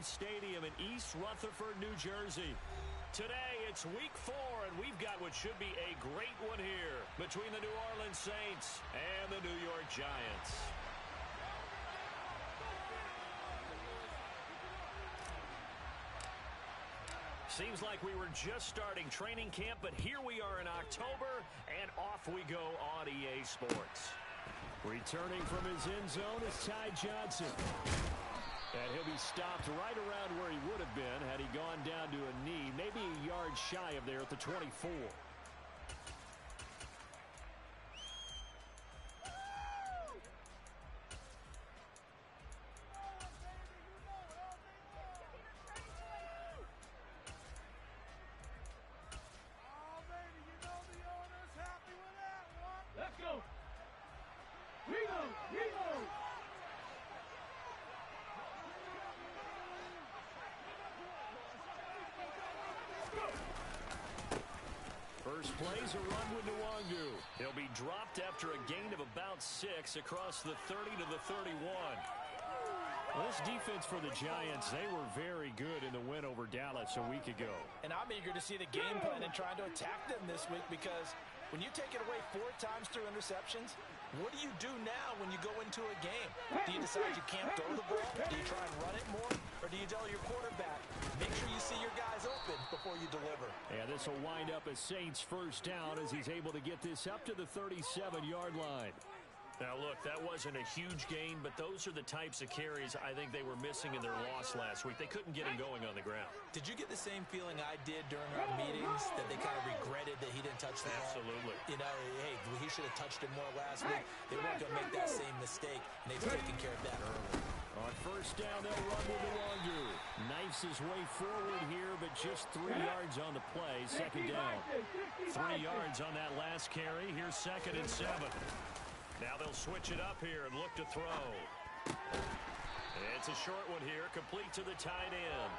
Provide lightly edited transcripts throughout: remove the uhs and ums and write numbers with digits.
Point Stadium in East Rutherford, New Jersey. Today, it's week 4, and we've got what should be a great one here between the New Orleans Saints and the New York Giants. Seems like we were just starting training camp, but here we are in October, and off we go on EA Sports. Returning from his end zone is Ty Johnson. And he'll be stopped right around where he would have been had he gone down to a knee, maybe a yard shy of there at the 24. Let's go. Reload. First play's a run with Nwangu. He'll be dropped after a gain of about 6 across the 30 to the 31. Well, this defense for the Giants, they were very good in the win over Dallas a week ago. And I'm eager to see the game plan and trying to attack them this week, because when you take it away 4 times through interceptions, what do you do now when you go into a game? Do you decide you can't throw the ball? Do you try and run it more? Or do you tell your quarterback, make sure you see your guys open before you deliver? Yeah, this will wind up as Saints first down as he's able to get this up to the 37-yard line. Now, look, that wasn't a huge gain, but those are the types of carries I think they were missing in their loss last week. They couldn't get him going on the ground. Did you get the same feeling I did during our meetings, that they kind of regretted that he didn't touch the ball? Absolutely. You know, hey, he should have touched it more last week. They weren't going to make that same mistake, and they've taken care of that early. On first down, they'll run with Nwangu. Knifes his way forward here, but just 3 yards on the play. Second down. 3 yards on that last carry. Here's 2nd and 7. Now they'll switch it up here and look to throw. It's a short one here, complete to the tight end.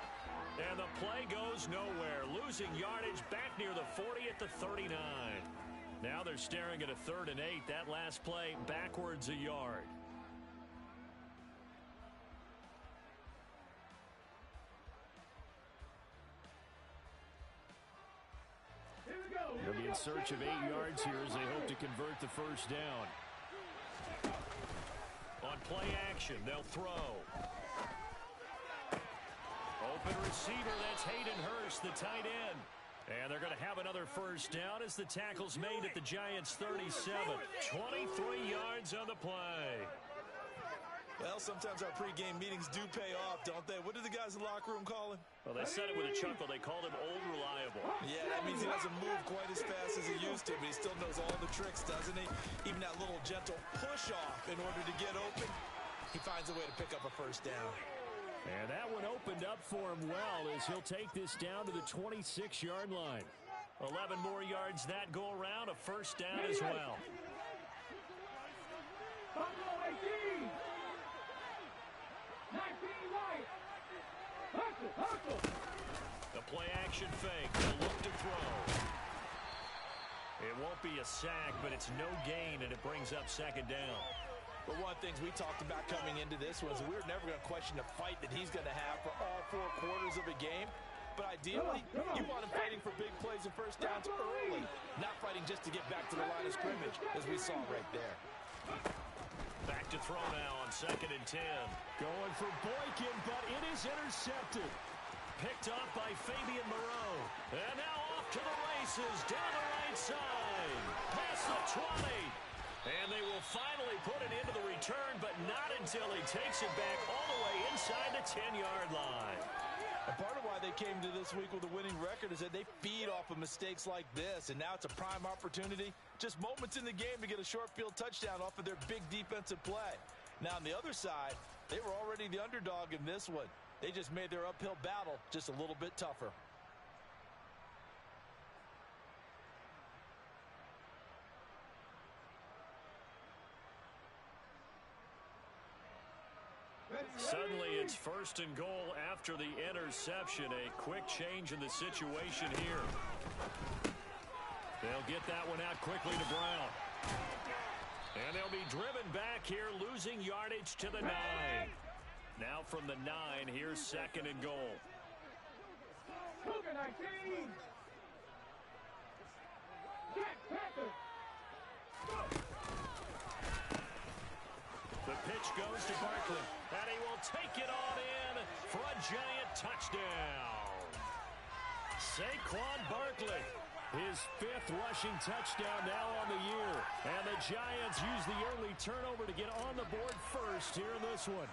And the play goes nowhere, losing yardage back near the 40 at the 39. Now they're staring at a 3rd and 8. That last play backwards a yard. They'll be in search of 8 yards here as they hope to convert the first down. On play action, they'll throw. Open receiver, that's Hayden Hurst, the tight end. And they're going to have another first down as the tackle's made at the Giants' 37. 23 yards on the play. Well, sometimes our pregame meetings do pay off, don't they? What do the guys in the locker room call him? Well, they said it with a chuckle. They called him Old Reliable. Yeah, that means he doesn't move quite as fast as he used to, but he still knows all the tricks, doesn't he? Even that little gentle push-off in order to get open, he finds a way to pick up a first down. And that one opened up for him well as he'll take this down to the 26-yard line. 11 more yards that go around, a first down as well. The play-action fake. They'll look to throw. It won't be a sack, but it's no gain, and it brings up 2nd down. But one of the things we talked about coming into this was we're never going to question the fight that he's going to have for all 4 quarters of a game. But ideally, you want him fighting for big plays and first downs early, not fighting just to get back to the line of scrimmage, as we saw right there. Back to throw now on 2nd and 10. Going for Boykin, but it is intercepted. Picked off by Fabian Moreau. And now off to the races down the right side. Past the 20. And they will finally put it into the return, but not until he takes it back all the way inside the 10-yard line. And part of why they came to this week with a winning record is that they feed off of mistakes like this, and now it's a prime opportunity, just moments in the game, to get a short field touchdown off of their big defensive play. Now on the other side, they were already the underdog in this one. They just made their uphill battle just a little bit tougher. Suddenly it's 1st and goal after the interception. A quick change in the situation here. They'll get that one out quickly to Brown. And they'll be driven back here, losing yardage to the 9. Now from the 9, here's second and goal. The pitch goes to Barkley, and he will take it on in for a giant touchdown. Saquon Barkley, his 5th rushing touchdown now on the year. And the Giants use the early turnover to get on the board first here in this one.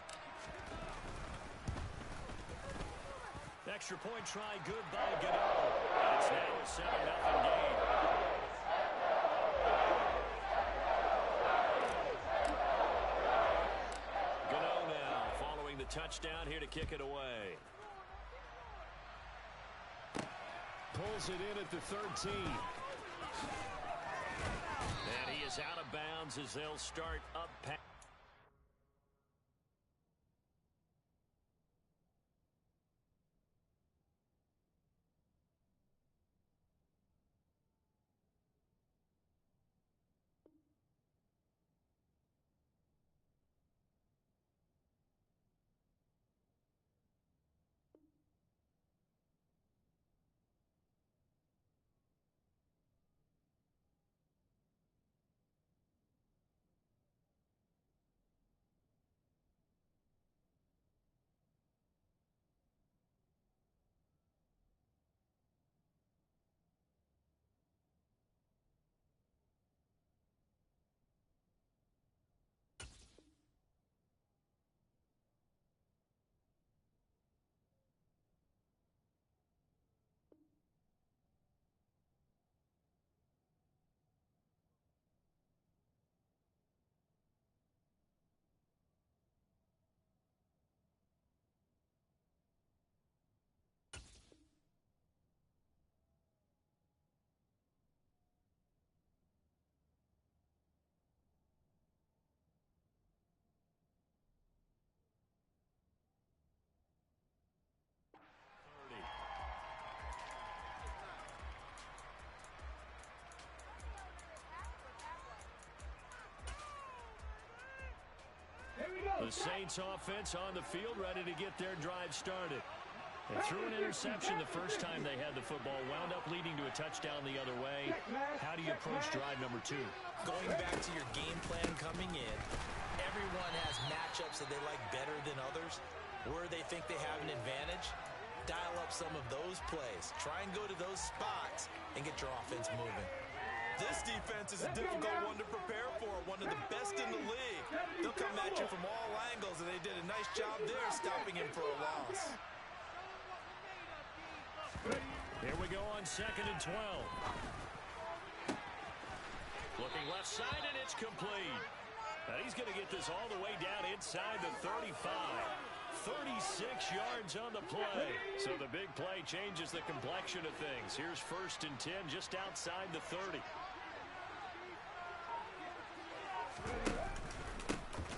Extra point try good by Gano. And it's now a 7-0 game. Gano now following the touchdown here to kick it away. Pulls it in at the 13. And he is out of bounds as they'll start up past. The Saints offense on the field, ready to get their drive started. They threw an interception the first time they had the football, wound up leading to a touchdown the other way. How do you approach drive number 2? Going back to your game plan coming in, everyone has matchups that they like better than others. Where they think they have an advantage, dial up some of those plays. Try and go to those spots and get your offense moving. This defense is a difficult one to prepare for, one of the best in the league. They'll come at you from all angles, and they did a nice job there stopping him for a loss. Here we go on 2nd and 12. Looking left side, and it's complete. Now he's going to get this all the way down inside the 35. 36 yards on the play. So the big play changes the complexion of things. Here's 1st and 10 just outside the 30.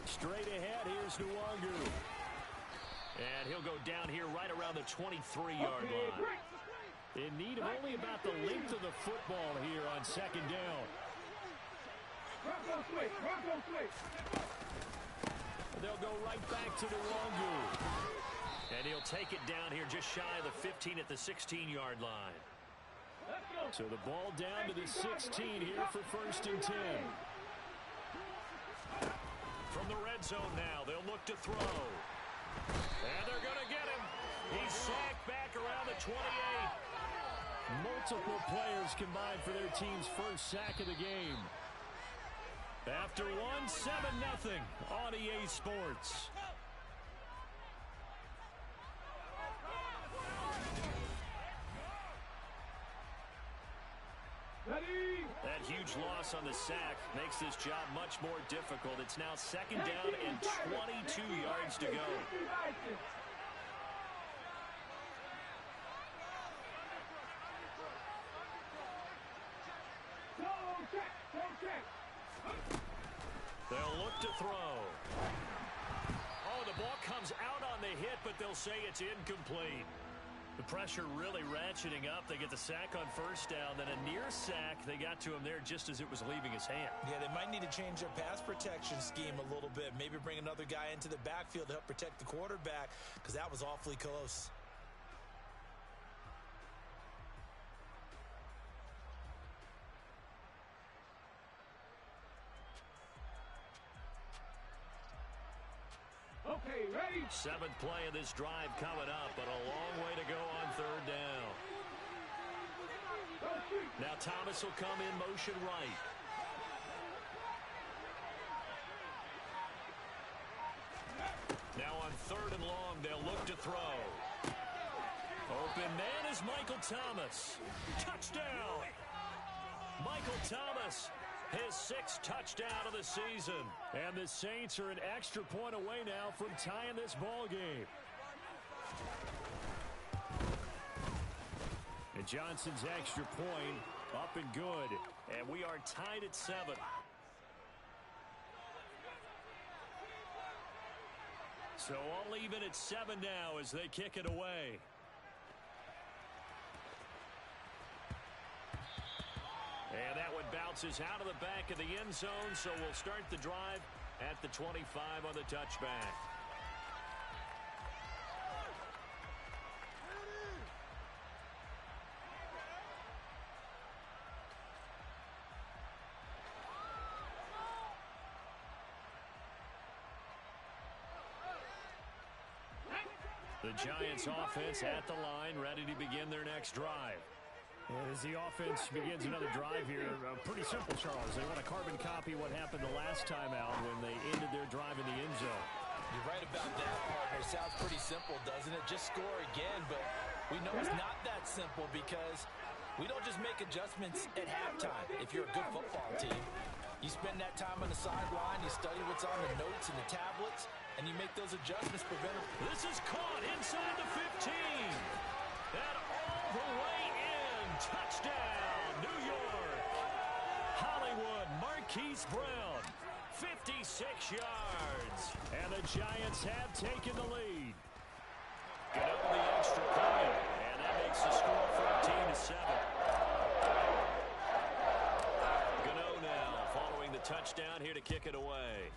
Straight ahead, here's Nwangu. And he'll go down here right around the 23-yard line. In need of only about the length of the football here on 2nd down. They'll go right back to Nwangu. And he'll take it down here just shy of the 15 at the 16-yard line. So the ball down to the 16 here for 1st and 10. From the red zone now, they'll look to throw. And they're going to get him. He's sacked back around the 28. Multiple players combined for their team's first sack of the game. After one, 7-0 on EA Sports. That huge loss on the sack makes this job much more difficult. It's now 2nd down and 22 yards to go. They'll look to throw. Oh, the ball comes out on the hit, but they'll say it's incomplete. The pressure really ratcheting up. They get the sack on first down, then a near sack. They got to him there just as it was leaving his hand. Yeah, they might need to change their pass protection scheme a little bit. Maybe bring another guy into the backfield to help protect the quarterback, because that was awfully close. Okay, ready? Seventh play of this drive coming up, but a long way to go on third down. Now Thomas will come in motion right. Now on third and long, they'll look to throw. Open man is Michael Thomas. Touchdown! Michael Thomas, his sixth touchdown of the season. And the Saints are an extra point away now from tying this ball game. And Johnson's extra point up and good. And we are tied at 7. So all even at 7 now as they kick it away. And that one bounces out of the back of the end zone, so we'll start the drive at the 25 on the touchback. The Giants offense at the line, ready to begin their next drive. As the offense begins another drive here, pretty simple, Charles. They want to carbon copy what happened the last time out when they ended their drive in the end zone. You're right about that, partner. Sounds pretty simple, doesn't it? Just score again, but we know it's not that simple because we don't just make adjustments at halftime. If you're a good football team, you spend that time on the sideline, you study what's on the notes and the tablets, and you make those adjustments preventable. This is caught inside the 15. And all the way in. Touchdown, New York. Hollywood Marquise Brown, 56 yards. And the Giants have taken the lead. Get over the extra point, and that makes the score 14-7. Gano now following the touchdown here to kick it away.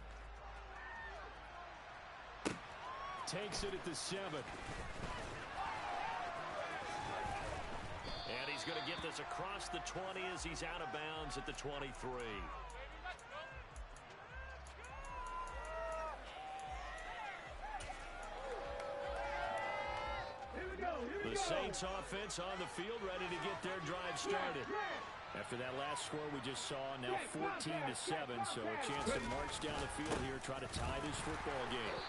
Takes it at the 7. And he's going to get this across the 20 as he's out of bounds at the 23. The Saints offense on the field ready to get their drive started. After that last score we just saw, now 14-7, so a chance to march down the field here, try to tie this football game.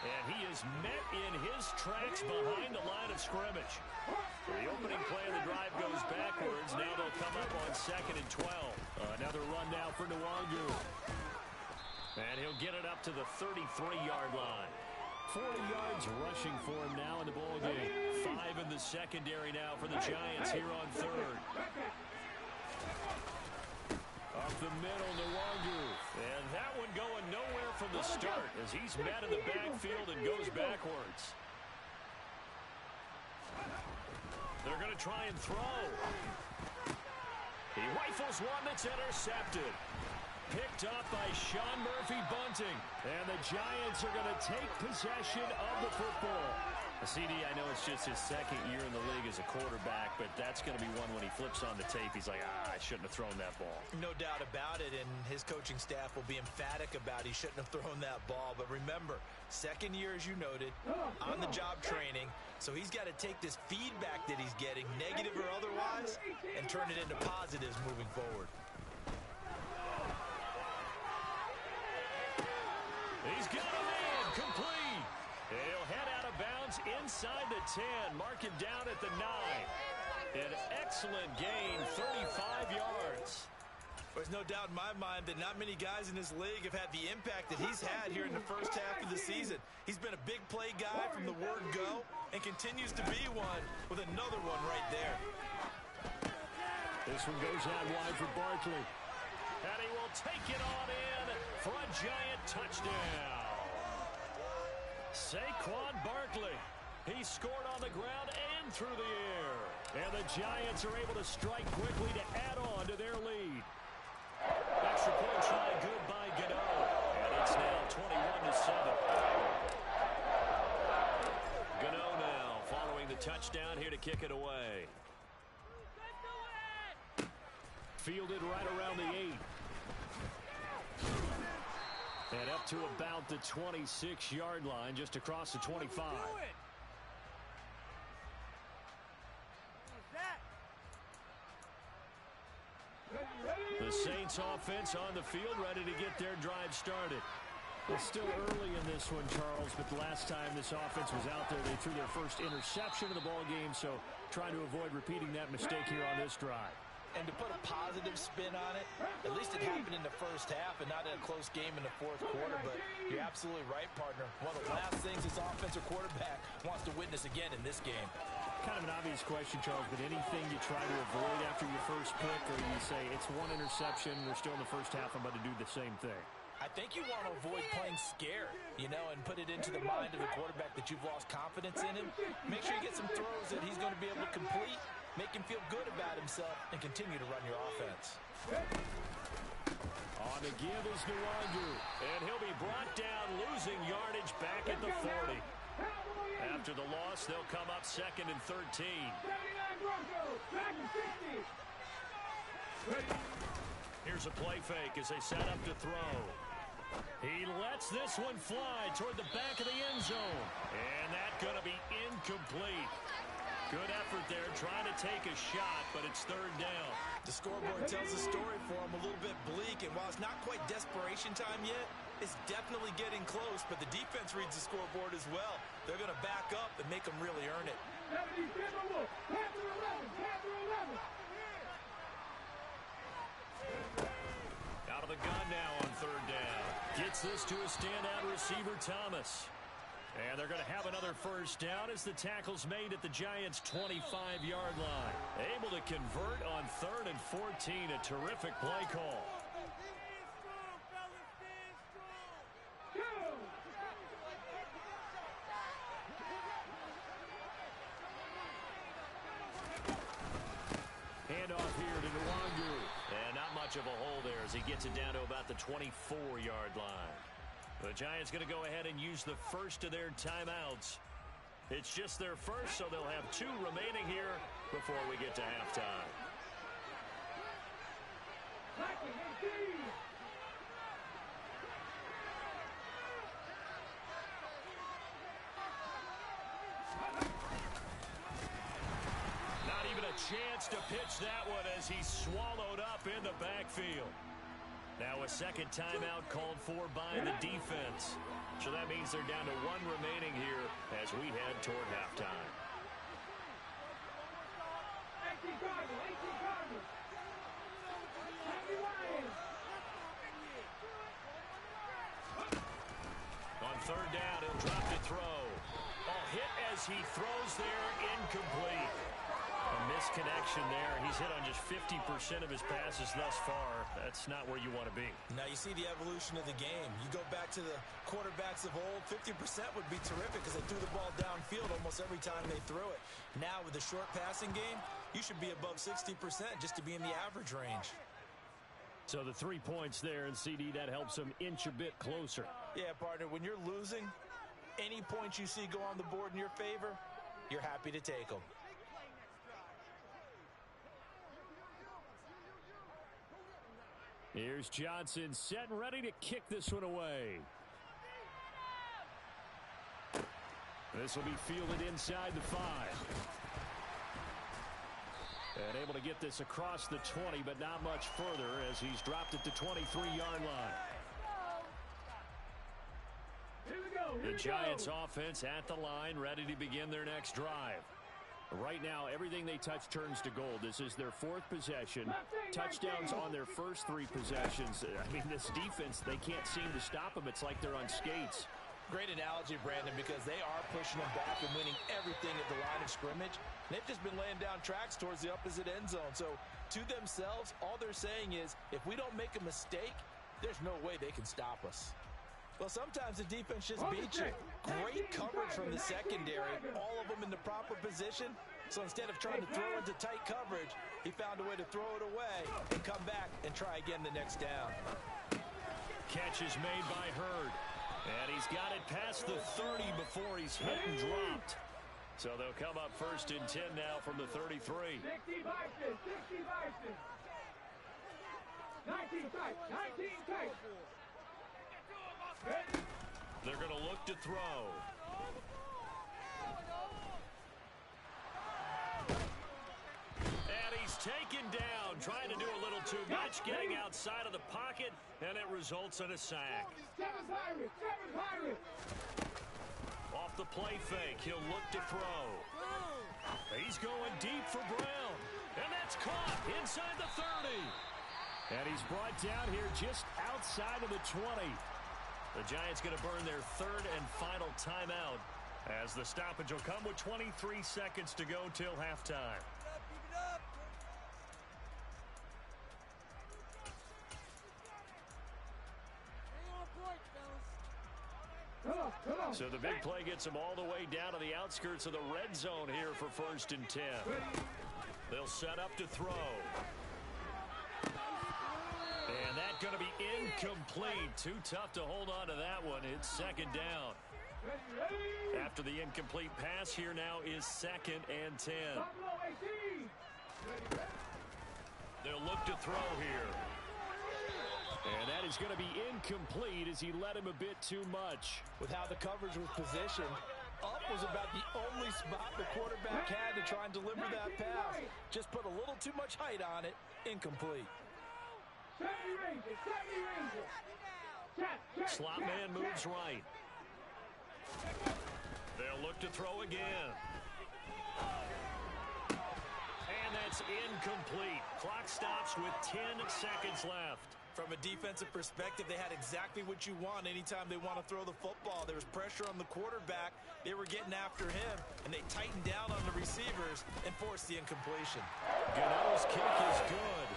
And he is met in his tracks behind the line of scrimmage. The opening play of the drive goes backwards. Now they'll come up on 2nd and 12. Another run now for Nwangu. And he'll get it up to the 33-yard line. 40 yards rushing for him now in the ball game. 5 in the secondary now for the Giants here on third. Up the middle, Nwangu. And that one going nowhere from the start as he's met in the backfield and goes backwards. They're going to try and throw. He rifles one that's intercepted. Picked up by Sean Murphy-Bunting. And the Giants are going to take possession of the football. CD, I know it's just his second year in the league as a quarterback, but that's going to be one when he flips on the tape. He's like, I shouldn't have thrown that ball. No doubt about it, and his coaching staff will be emphatic about he shouldn't have thrown that ball. But remember, second year, as you noted, on-the-job training, so he's got to take this feedback that he's getting, negative or otherwise, and turn it into positives moving forward. He's got a man complete. He'll head out of bounds inside the 10, marking down at the 9. An excellent gain, 35 yards. There's no doubt in my mind that not many guys in this league have had the impact that he's had here in the first half of the season. He's been a big play guy from the word go and continues to be one with another one right there. This one goes out wide for Barkley. And he will take it on in for a Giant touchdown. Saquon Barkley. He scored on the ground and through the air. And the Giants are able to strike quickly to add on to their lead. Extra point try good by Gano. And it's now 21-7. Gano now following the touchdown here to kick it away. Fielded right around the 8. And up to about the 26-yard line, just across the 25. The Saints offense on the field, ready to get their drive started. It's still early in this one, Charles, but the last time this offense was out there, they threw their first interception of the ball game, so trying to avoid repeating that mistake here on this drive. And to put a positive spin on it, at least it happened in the first half and not in a close game in the fourth quarter. But you're absolutely right, partner. One of the last things this offensive quarterback wants to witness again in this game. Kind of an obvious question, Charles, but anything you try to avoid after your first pick, or you say it's one interception, we're still in the first half, I'm about to do the same thing? I think you want to avoid playing scared, you know, and put it into the mind of the quarterback that you've lost confidence in him. Make sure you get some throws that he's going to be able to complete. Make him feel good about himself and continue to run your offense. On the give is Nwangu, and he'll be brought down, losing yardage back at the 40. After the loss, they'll come up 2nd and 13. Here's a play fake as they set up to throw. He lets this one fly toward the back of the end zone, and that's going to be incomplete. Good effort there, trying to take a shot, but it's 3rd down. The scoreboard tells the story for him, a little bit bleak, and while it's not quite desperation time yet, it's definitely getting close, but the defense reads the scoreboard as well. They're going to back up and make them really earn it. Out of the gun now on 3rd down. Gets this to a standout receiver, Thomas. And they're going to have another first down as the tackle's made at the Giants' 25-yard line. Able to convert on 3rd and 14. A terrific play call. Handoff here to Nwangu. And not much of a hole there as he gets it down to about the 24-yard line. The Giants going to go ahead and use the first of their timeouts. It's just their first, so they'll have 2 remaining here before we get to halftime. Not even a chance to pitch that one as he's swallowed up in the backfield. Now a second timeout called for by the defense. So that means they're down to 1 remaining here as we head toward halftime. On 3rd down, he'll drop to throw. Hit as he throws there, incomplete. A misconnection there. He's hit on just 50% of his passes thus far. That's not where you want to be. Now you see the evolution of the game. You go back to the quarterbacks of old, 50% would be terrific because they threw the ball downfield almost every time they threw it. Now with the short passing game, you should be above 60% just to be in the average range. So the 3 points there, and CD, that helps them inch a bit closer. Yeah, partner, when you're losing, any points you see go on the board in your favor, you're happy to take them. Here's Johnson set and ready to kick this one away. This will be fielded inside the 5. And able to get this across the 20, but not much further as he's dropped it to 23-yard line. The Giants offense at the line, ready to begin their next drive. Right now, everything they touch turns to gold. This is their 4th possession. Touchdowns on their first 3 possessions. I mean, this defense, they can't seem to stop them. It's like they're on skates. Great analogy, Brandon, because they are pushing them back and winning everything at the line of scrimmage. They've just been laying down tracks towards the opposite end zone. So, to themselves, all they're saying is, if we don't make a mistake, there's no way they can stop us. Well, sometimes the defense just beats you. Great coverage from the secondary. All of them in the proper position. So instead of trying to throw into tight coverage, he found a way to throw it away and come back and try again the next down. Catch is made by Hurd. And he's got it past the 30 before he's hit and dropped. So they'll come up 1st and 10 now from the 33. 60 Vikings, 60 Vikings. 19 tight, 19 tight. They're going to look to throw. And he's taken down, trying to do a little too much, getting outside of the pocket, and it results in a sack. Off the play fake, he'll look to throw. He's going deep for Brown, and that's caught inside the 30. And he's brought down here just outside of the 20. The Giants going to burn their 3rd and final timeout as the stoppage will come with 23 seconds to go till halftime. So the big play gets them all the way down to the outskirts of the red zone here for 1st and 10. They'll set up to throw. And that's going to be incomplete. Too tough to hold on to that one. It's 2nd down. After the incomplete pass, here now is 2nd and 10. They'll look to throw here. And that is going to be incomplete as he led him a bit too much. With how the coverage was positioned, up was about the only spot the quarterback had to try and deliver that pass. Just put a little too much height on it. Incomplete. Slot man moves right. They'll look to throw again. And that's incomplete. Clock stops with 10 seconds left. From a defensive perspective, they had exactly what you want anytime they want to throw the football. There was pressure on the quarterback. They were getting after him, and they tightened down on the receivers and forced the incompletion. Gano's kick is good.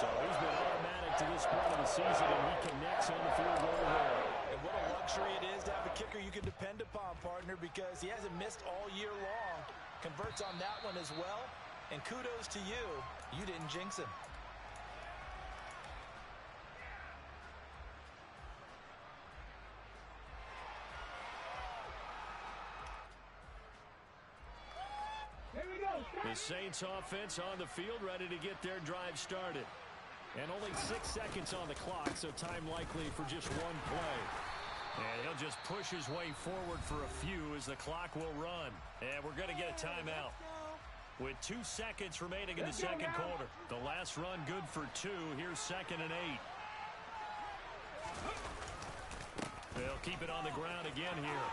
So he's been automatic to this point of the season, and he connects on the field goal there. And what a luxury it is to have a kicker you can depend upon, partner, because he hasn't missed all year long. Converts on that one as well, and kudos to you. You didn't jinx him. The Saints offense on the field, ready to get their drive started. And only 6 seconds on the clock, so time likely for just one play. And he'll just push his way forward for a few as the clock will run. And we're going to get a timeout. With 2 seconds remaining in the second quarter. The last run good for 2. Here's 2nd and 8. They'll keep it on the ground again here.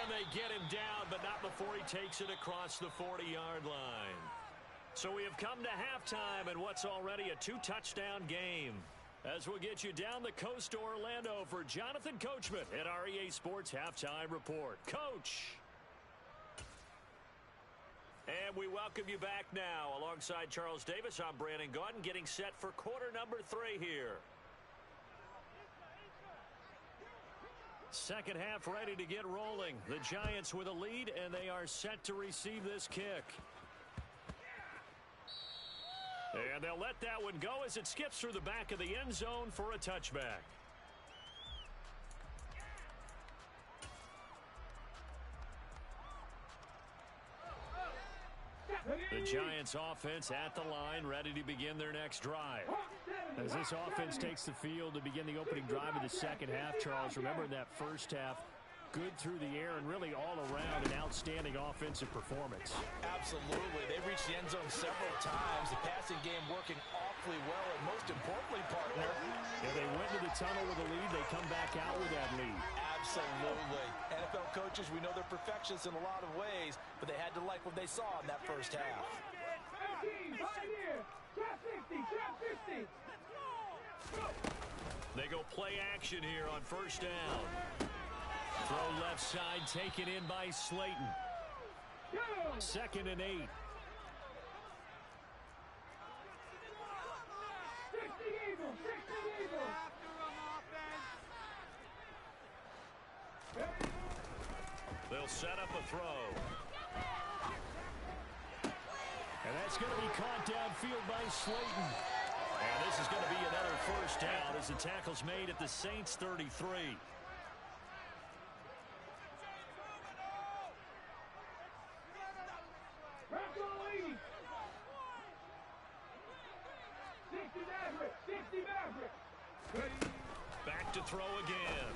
And they get him down, but not before he takes it across the 40-yard line. So we have come to halftime in what's already a 2-touchdown game. As we'll get you down the coast to Orlando for Jonathan Coachman at our EA Sports Halftime Report. Coach! And we welcome you back now. Alongside Charles Davis, I'm Brandon Gaudin, getting set for quarter number 3 here. Second half ready to get rolling. The Giants with a lead, and they are set to receive this kick. And they'll let that one go as it skips through the back of the end zone for a touchback. The Giants offense at the line, ready to begin their next drive. As this offense takes the field to begin the opening drive of the second half, Charles, remember in that first half, good through the air and really all around an outstanding offensive performance. Absolutely. They reached the end zone several times. The passing game working awfully well, and most importantly, partner, if they went to the tunnel with a lead, they come back out with that lead. Absolutely. NFL coaches, we know they're perfectionists in a lot of ways, but they had to like what they saw in that first half. They go play action here on first down. Throw left side, taken in by Slayton. 2nd and 8. They'll set up a throw. And that's going to be caught downfield by Slayton. And this is going to be another first down as the tackle's made at the Saints' 33. Back to throw again.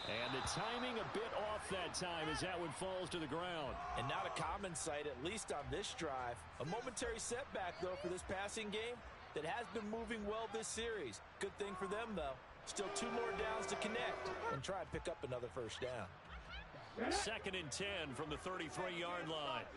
And the timing a bit off that time as that one falls to the ground. And not a common sight, at least on this drive. A momentary setback, though, for this passing game that has been moving well this series. Good thing for them, though. Still 2 more downs to connect and try and pick up another first down. 2nd and 10 from the 33-yard line.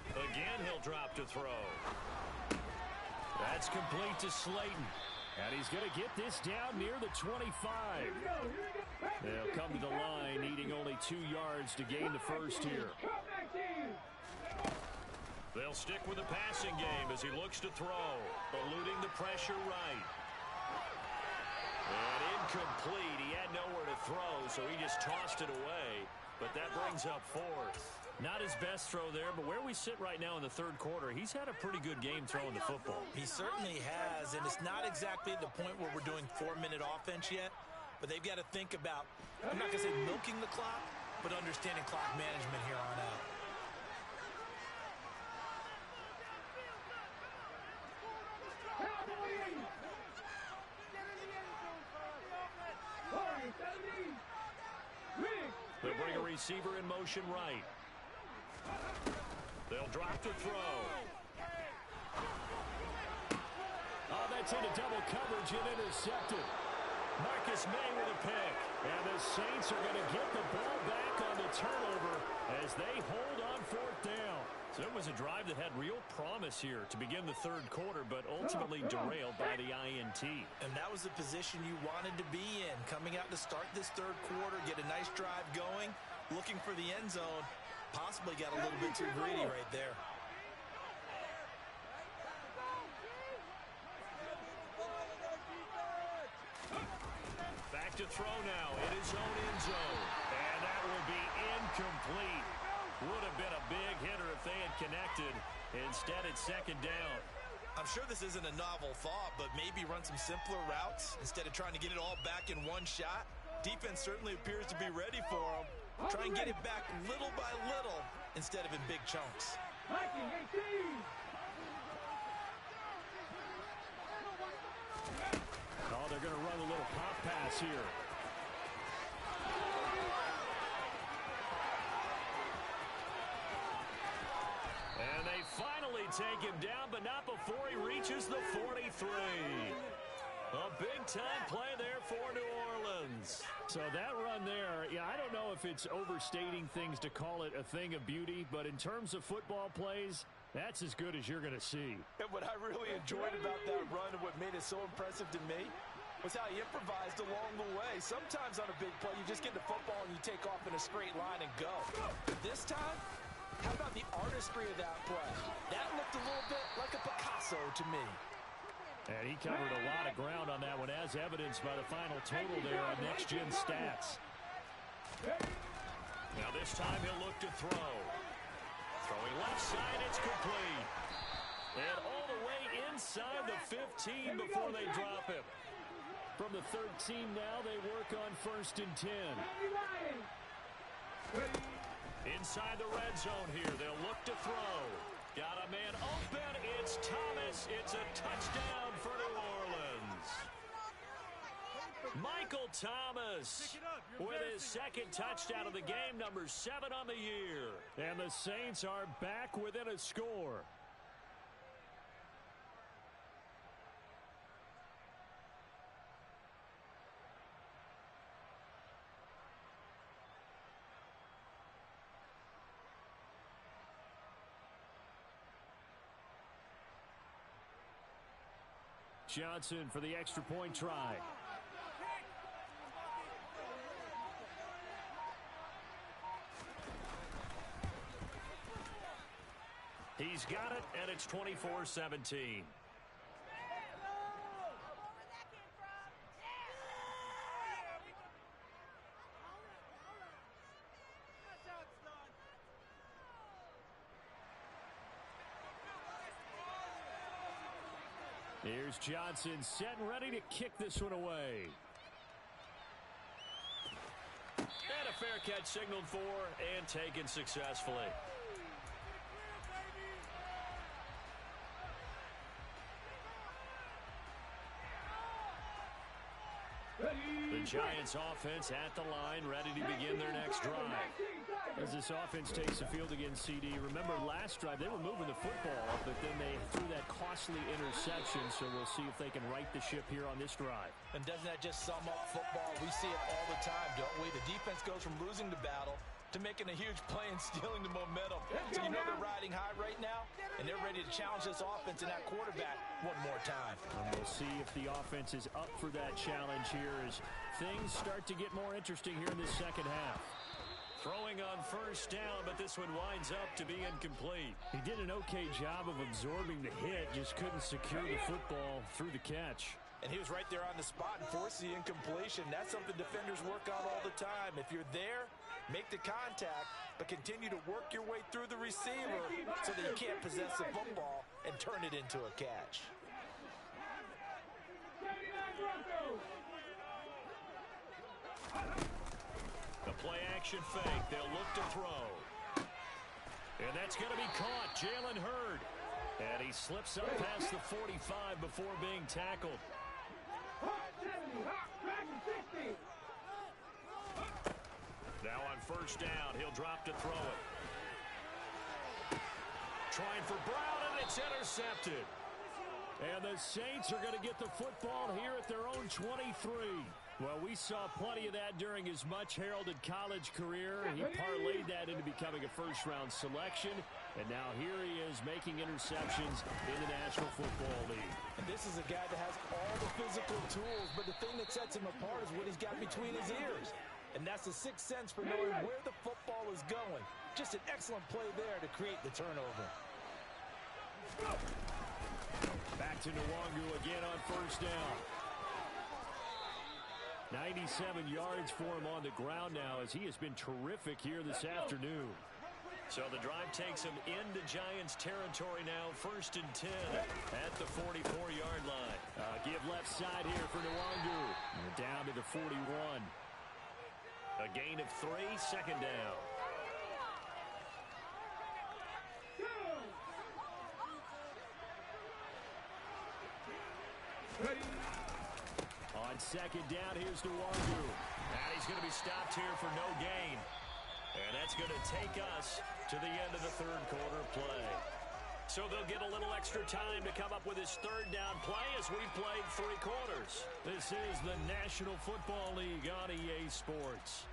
Again, he'll drop to throw. That's complete to Slayton. And he's going to get this down near the 25. They'll come to the line, needing only 2 yards to gain the first here. They'll stick with the passing game as he looks to throw, eluding the pressure right. And incomplete. He had nowhere to throw, so he just tossed it away. But that brings up 4th. Not his best throw there, but where we sit right now in the 3rd quarter, he's had a pretty good game throwing the football. He certainly has, and it's not exactly the point where we're doing 4-minute offense yet, but they've got to think about, I'm not going to say milking the clock, but understanding clock management here on out. They'll bring a receiver in motion right. They'll drop to throw. Oh, that's into double coverage and intercepted. Marcus May with a pick. And the Saints are going to get the ball back on the turnover as they hold on 4th down. So it was a drive that had real promise here to begin the 3rd quarter, but ultimately derailed by the INT. And that was the position you wanted to be in. Coming out to start this 3rd quarter, get a nice drive going, looking for the end zone. Possibly got a little bit too greedy right there. Back to throw now in his own end zone. And that will be incomplete. Would have been a big hitter if they had connected. Instead, it's 2nd down. I'm sure this isn't a novel thought, but maybe run some simpler routes instead of trying to get it all back in one shot. Defense certainly appears to be ready for him. Try and get it back little by little instead of in big chunks. Oh, they're going to run a little pop pass here. And they finally take him down, but not before he reaches the 43. A big-time play there for New Orleans. So that run there, yeah, I don't know if it's overstating things to call it a thing of beauty, but in terms of football plays, that's as good as you're going to see. And what I really enjoyed about that run and what made it so impressive to me was how he improvised along the way. Sometimes on a big play, you just get the football and you take off in a straight line and go. But this time, how about the artistry of that play? That looked a little bit like a Picasso to me. And he covered a lot of ground on that one, as evidenced by the final total there on Next Gen Stats. Now this time he'll look to throw. Throwing left side, it's complete. And all the way inside the 15 before they drop him. From the 13 now, they work on 1st and 10. Inside the red zone here, they'll look to throw. Got a man open, it's Thomas. It's a touchdown for New Orleans. Michael Thomas with his 2nd touchdown of the game, number 7 on the year. And the Saints are back within a score. Johnson for the extra point try. He's got it, and it's 24-17. Here's Johnson set and ready to kick this one away. And a fair catch signaled for and taken successfully. The Giants offense at the line, ready to begin their next drive. As this offense takes the field against CD, remember last drive they were moving the football, but then they threw that costly interception, so we'll see if they can right the ship here on this drive. And doesn't that just sum up football? We see it all the time, don't we? The defense goes from losing the battle to making a huge play and stealing the momentum. So you know they're riding high right now, and they're ready to challenge this offense and that quarterback one more time. And we'll see if the offense is up for that challenge here as things start to get more interesting here in the second half. Throwing on first down, but this one winds up to be incomplete. He did an okay job of absorbing the hit, just couldn't secure the football through the catch. And he was right there on the spot and forced the incompletion. That's something defenders work on all the time. If you're there, make the contact, but continue to work your way through the receiver so that you can't possess the football and turn it into a catch. The play-action fake. They'll look to throw. And that's going to be caught. Jalen Hurd. And he slips up past the 45 before being tackled. Now on first down, he'll drop to throw it. Trying for Brown, and it's intercepted. And the Saints are going to get the football here at their own 23. Well, we saw plenty of that during his much-heralded college career. He parlayed that into becoming a first-round selection, and now here he is making interceptions in the National Football League. And this is a guy that has all the physical tools, but the thing that sets him apart is what he's got between his ears. And that's the sixth sense for knowing where the football is going. Just an excellent play there to create the turnover. Back to Nwangu again on first down. 97 yards for him on the ground now as he has been terrific here this afternoon. So the drive takes him into Giants territory now, 1st and 10 at the 44-yard line. Give left side here for Nwangu. Down to the 41. A gain of 3, second down. On second down, here's Nwangu. And he's going to be stopped here for no gain. And that's going to take us to the end of the third quarter play. So they'll get a little extra time to come up with his third down play as we've played 3 quarters. This is the National Football League on EA Sports.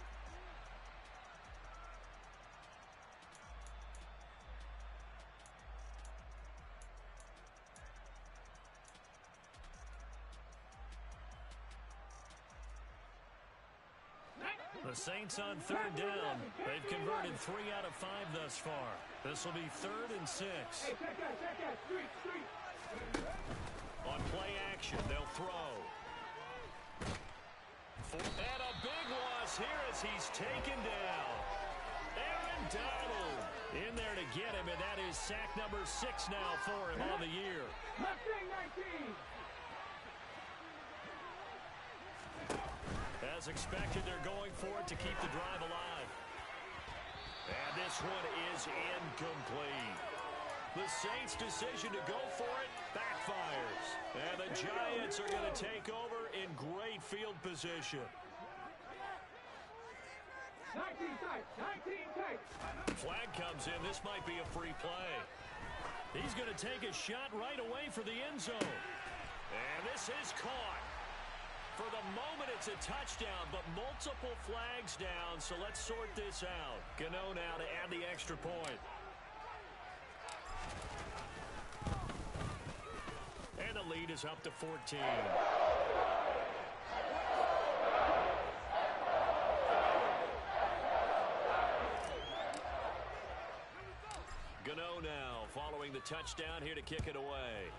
The Saints on third down. They've converted 3 out of 5 thus far. This will be 3rd and 6. On play action, they'll throw. And a big loss here as he's taken down. Aaron Donald in there to get him, and that is sack number 6 now for him on the year. As expected, they're going for it to keep the drive alive. And this one is incomplete. The Saints' decision to go for it backfires. And the Giants are going to take over in great field position. 19 tight, 19 tight. Flag comes in. This might be a free play. He's going to take a shot right away for the end zone. And this is caught. For the moment, it's a touchdown, but multiple flags down, so let's sort this out. Gano now to add the extra point. And the lead is up to 14. Gano now following the touchdown here to kick it away.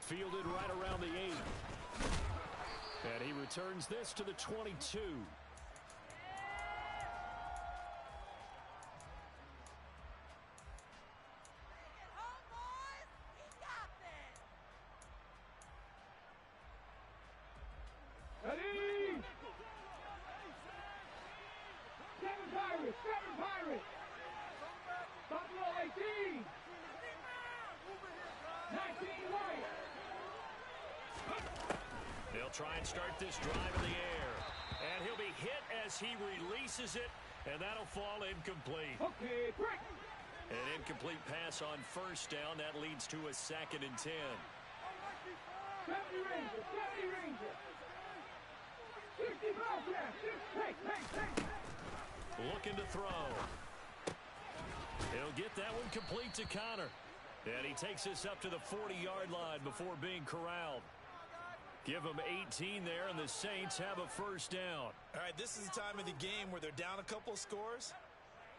Fielded right around the 8. And he returns this to the 22. They'll try and start this drive in the air. And he'll be hit as he releases it, and that'll fall incomplete. Okay, break. An incomplete pass on first down. That leads to a 2nd and 10. 70 Ranger, 70 Ranger. 65 there. Take. Looking to throw. He'll get that one complete to Connor. And he takes this up to the 40-yard line before being corralled. Give them 18 there, and the Saints have a first down. All right, this is the time of the game where they're down a couple of scores,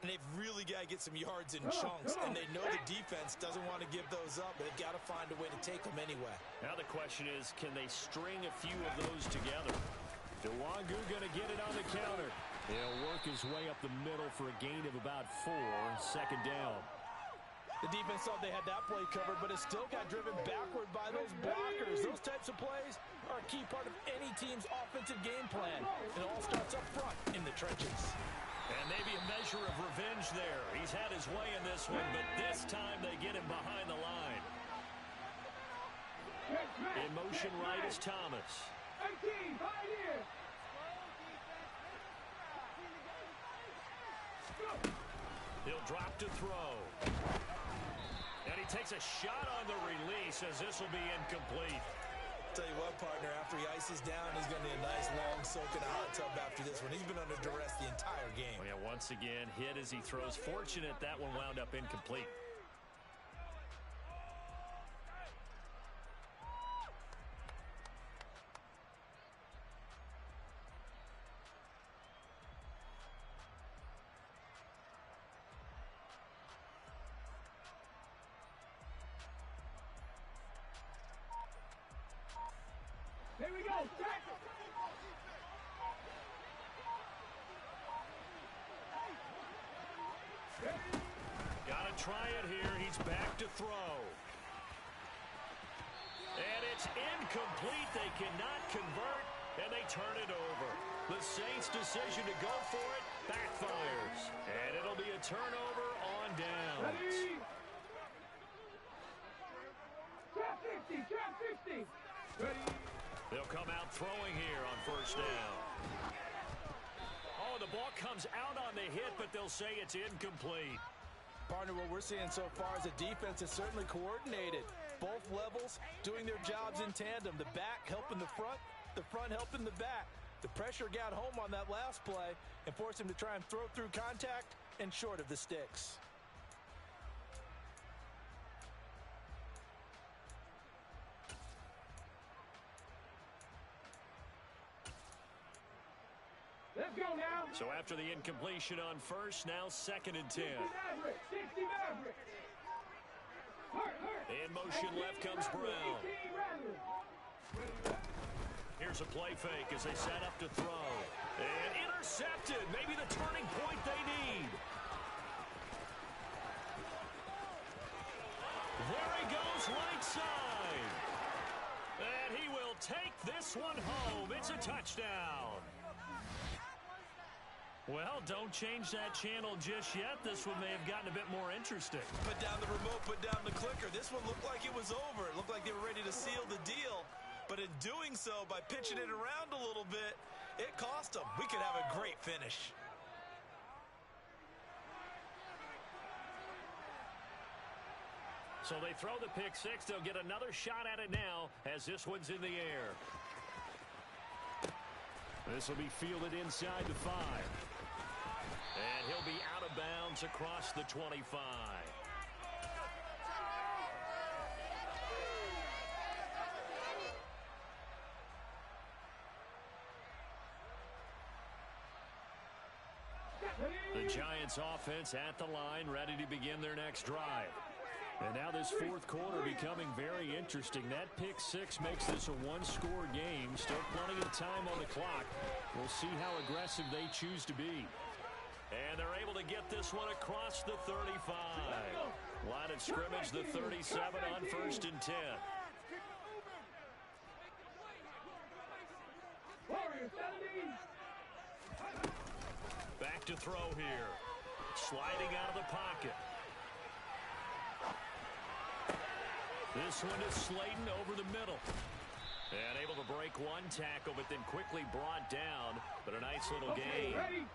and they've really got to get some yards in chunks, and they know the defense doesn't want to give those up, but they've got to find a way to take them anyway. Now the question is, can they string a few of those together? Nwangu going to get it on the counter. He'll work his way up the middle for a gain of about 4, 2nd down. The defense thought they had that play covered, but it still got driven backward by those blockers. Those types of plays are a key part of any team's offensive game plan. It all starts up front in the trenches. And maybe a measure of revenge there. He's had his way in this one, but this time they get him behind the line. In motion right is Thomas. 18, 5 here. He'll drop to throw. And he takes a shot on the release as this will be incomplete. Tell you what, partner, after he ices down, he's going to need a nice long soak in a hot tub after this one. He's been under duress the entire game. Oh, yeah, once again, hit as he throws. Fortunate that one wound up incomplete. Here we go. Check. Gotta try it here. He's back to throw. And it's incomplete. They cannot convert, and they turn it over. The Saints' decision to go for it backfires. And it'll be a turnover on downs. Ready. Trap 50, trap 50. Ready. They'll come out throwing here on first down. Oh, the ball comes out on the hit, but they'll say it's incomplete. Partner, what we're seeing so far is the defense is certainly coordinated. Both levels doing their jobs in tandem. The back helping the front helping the back. The pressure got home on that last play and forced him to try and throw through contact and short of the sticks. Let's go now. So after the incompletion on first, now 2nd and 10. 60 Maverick. In motion left comes Brown. Here's a play fake as they set up to throw. And intercepted. Maybe the turning point they need. There he goes, right side. And he will take this one home. It's a touchdown. Well, don't change that channel just yet. This one may have gotten a bit more interesting. Put down the remote, put down the clicker. This one looked like it was over. It looked like they were ready to seal the deal. But in doing so, by pitching it around a little bit, it cost them. We could have a great finish. So they throw the pick six. They'll get another shot at it now as this one's in the air. This will be fielded inside the 5. And he'll be out of bounds across the 25. The Giants offense at the line, ready to begin their next drive. And now this fourth quarter becoming very interesting. That pick six makes this a one-score game. Still plenty of time on the clock. We'll see how aggressive they choose to be. And they're able to get this one across the 35. Line of scrimmage, the 37 on 1st and 10. Back to throw here. Sliding out of the pocket. This one is Slayton over the middle. And able to break one tackle, but then quickly brought down. But a nice little gain. Ready?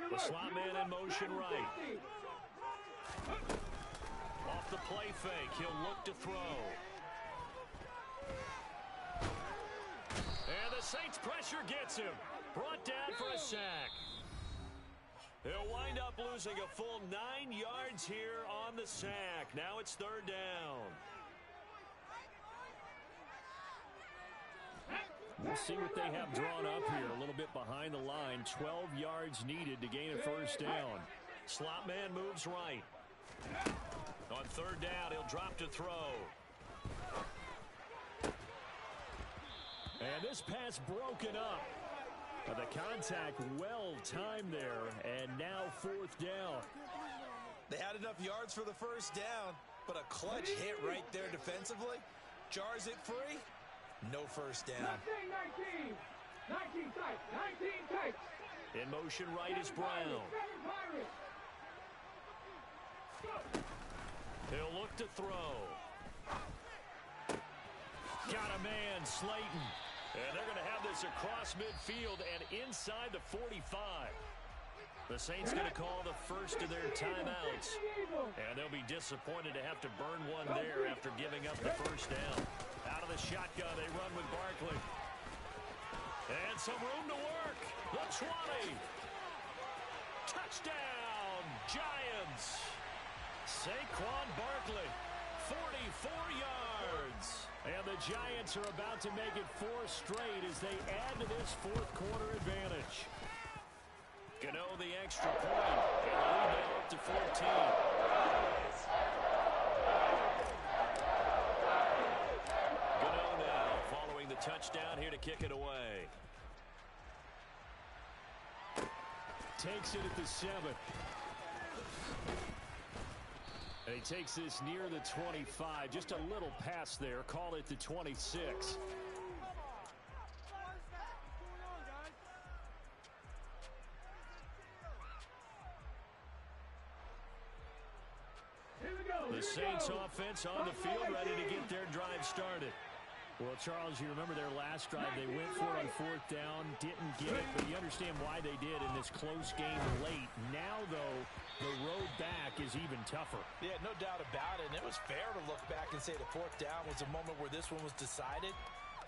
The slot man in motion right. Off the play fake, he'll look to throw. And the Saints pressure gets him. Brought down for a sack. He'll wind up losing a full 9 yards here on the sack. Now it's third down. We'll see what they have drawn up here. A little bit behind the line. 12 yards needed to gain a first down. Slot man moves right. On third down, he'll drop to throw. And this pass broken up. But the contact well timed there. And now fourth down. They had enough yards for the first down, but a clutch hit right there defensively. Jars it free. No first down. 19 tight. 19 tight. In motion right is Brown. He'll look to throw. Got a man, Slayton. And they're going to have this across midfield and inside the 45. The Saints going to call the first of their timeouts. And they'll be disappointed to have to burn one there after giving up the first down. Out of the shotgun, they run with Barkley. And some room to work. The 20. Touchdown, Giants. Saquon Barkley, 44 yards. And the Giants are about to make it 4 straight as they add to this fourth quarter advantage. Gano the extra point. And the lead now up to 14. Gano now following the touchdown here to kick it away. Takes it at the 7. And he takes this near the 25. Just a little pass there. Call it the 26. The Saints offense on the field, ready to get their drive started. Well, Charles, you remember their last drive. They went for it on fourth down, didn't get it, but you understand why they did in this close game late. Now, though, the road back is even tougher. Yeah, no doubt about it. And it was fair to look back and say the fourth down was a moment where this one was decided.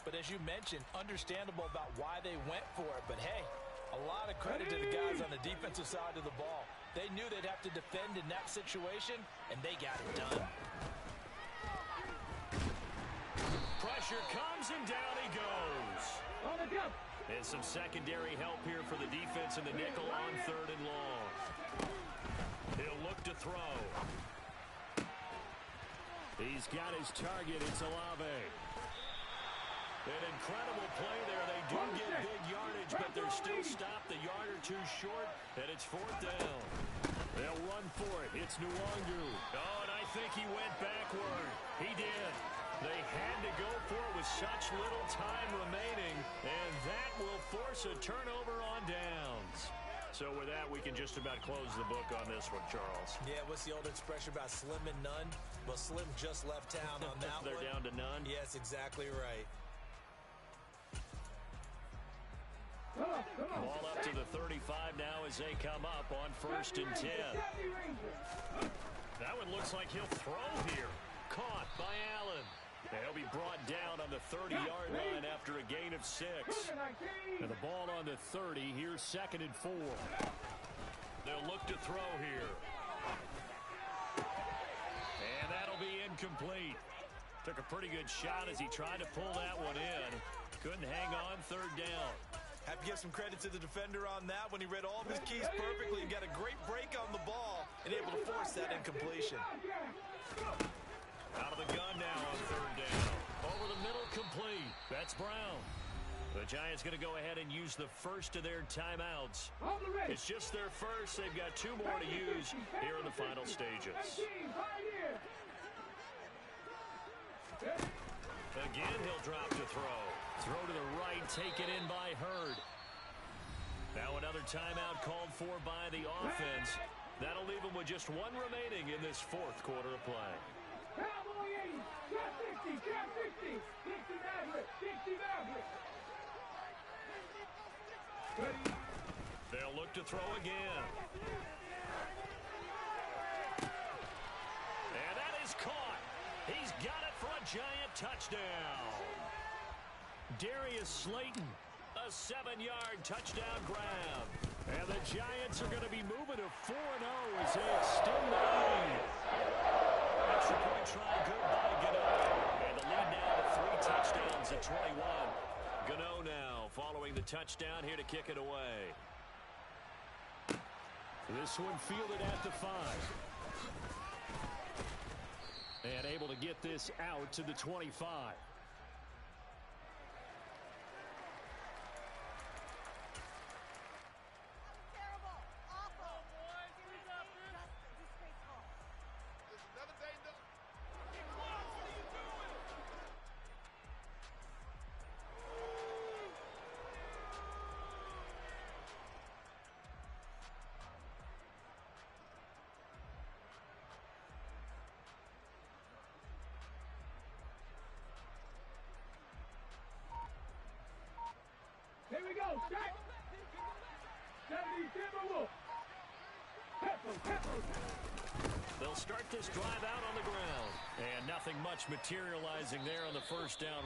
But as you mentioned, understandable about why they went for it. But, hey, a lot of credit to the guys on the defensive side of the ball. They knew they'd have to defend in that situation, and they got it done. Pressure comes, and down he goes. And some secondary help here for the defense in the nickel on third and long. He'll look to throw. He's got his target. It's Olave. An incredible play there. They do get big yardage, but they're still stopped a yard or two short, and it's fourth down. They'll run for it. It's Nwangu. Oh, and I think he went backward. He did. They had to go for it with such little time remaining, and that will force a turnover on downs. So with that, we can just about close the book on this one, Charles. Yeah, what's the old expression about slim and none? Well, Slim just left town on that They're down to none? Yes, exactly right. Ball up to the 35 now as they come up on 1st and 10. That one looks like he'll throw here. Caught by Allen. And he'll be brought down on the 30-yard line after a gain of 6. And the ball on the 30. Here's 2nd and 4. They'll look to throw here. And that'll be incomplete. Took a pretty good shot as he tried to pull that one in. Couldn't hang on, 3rd down. Have to give some credit to the defender on that when he read all of his keys perfectly and got a great break on the ball and able to force that incompletion. Out of the gun now on 3rd down. Over the middle, complete. That's Brown. The Giants going to go ahead and use the first of their timeouts. It's just their first. They've got 2 more to use here in the final stages. Again, he'll drop to throw. Throw to the right, taken in by Hurd. Now another timeout called for by the offense. That'll leave them with just one remaining in this fourth quarter of play. Cowboy 80, got 50, got 50. 60 Maverick, 60 Maverick. Ready. They'll look to throw again. And that is caught. He's got it for a giant touchdown. Darius Slayton, a 7-yard touchdown grab. And the Giants are going to be moving to 4-0 as they extend the lead. Extra point try good by Gano. And the lead now to 3 touchdowns at 21. Gano now following the touchdown here to kick it away. This one fielded at the 5. And able to get this out to the 25. Here we go, Jack. 70 Timberwolves. Pepper. They'll start this drive out on the ground. And nothing much materializing there on the first down.